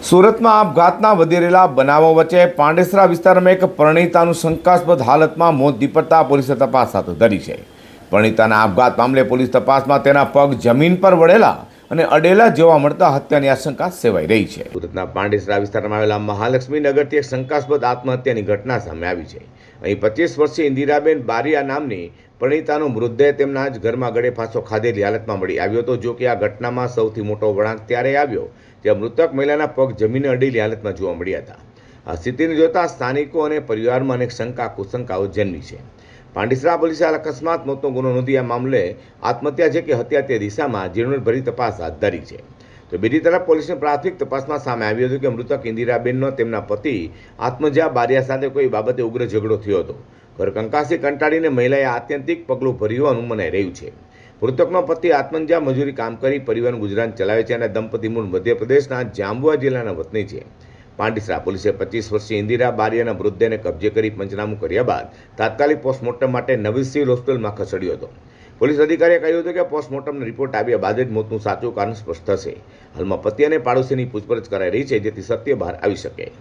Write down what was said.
સુરતમાં આપઘાતના વધી રહેલા બનાવો વચ્ચે પાંડેસરા વિસ્તારમાં એક પરણિતાનું શંકાસ્પદ હાલતમાં મોત નીપજતા પોલીસે તપાસ હાથ ધરી છે. પરણિતાના આપઘાત મામલે પોલીસ તપાસમાં તેના પગ જમીન પર વળેલા અને અડેલા જોવા મળતા હત્યાની આશંકા સેવાઈ રહી છે. સુરતના પાંડેસરા વિસ્તારમાં આવેલા મહાલક્ષ્મી નગરથી એક શંકાસ્પદ આત્મહત્યાની ઘટના સામે આવી છે. અહીં 25 વર્ષીય ઇન્દિરાબેન બારિયા નામની પરણિતાનો મૃતદેહ તેમના જ ઘરમાં ગળે ફાંસો ખાધેલી હાલતમાં મળી આવ્યો હતો. જો કે આ ઘટનામાં સૌથી મોટો વળાંક ત્યારે આવ્યો જ્યાં મૃતક મહિલાના પગ જમીને અડેલી હાલતમાં જોવા મળ્યા હતા. આ સ્થિતિને જોતા સ્થાનિકો અને પરિવારમાં અનેક કુશંકાઓ જન્મી છે. પાંડેસરા પોલીસે અકસ્માત મોતનો ગુનો નોંધી આ મામલે આત્મહત્યા છે કે હત્યા તે દિશામાં ઝીણવટભરી તપાસ હાથ ધરી છે. તો બીજી તરફ પોલીસની પ્રાથમિક તપાસમાં સામે આવ્યું હતું કે મૃતક ઇન્દિરાબેનનો તેમના પતિ આત્મજા બારિયા સાથે કોઈ બાબતે ઉગ્ર ઝઘડો થયો હતો. ઘર કંકાસી કંટાળીને મહિલાએ આત્યંતિક પગલું ભર્યું હોવાનું મનાઈ રહ્યું છે. મૃતકનો પતિ આત્મજા મજૂરી કામ કરી પરિવારનું ગુજરાન ચલાવે છે અને દંપતી મૂળ મધ્યપ્રદેશના જાંબુઆ જિલ્લાના વતની છે. પાંડેસરા પોલીસે 25 વર્ષીય ઇન્દિરા બારિયાના મૃતદેહને કબજે કરી પંચનામું કર્યા બાદ તાત્કાલિક પોસ્ટમોર્ટમ માટે નવી સિવિલ હોસ્પિટલમાં ખસેડ્યો હતો. પોલીસ અધિકારીએ કહ્યું હતું કે પોસ્ટમોર્ટમનો રિપોર્ટ આવ્યા બાદ જ મોતનું સાચું કારણ સ્પષ્ટ થશે. હાલમાં પતિ અને પાડોશીની પૂછપરછ કરાઈ રહી છે જેથી સત્ય બહાર આવી શકે.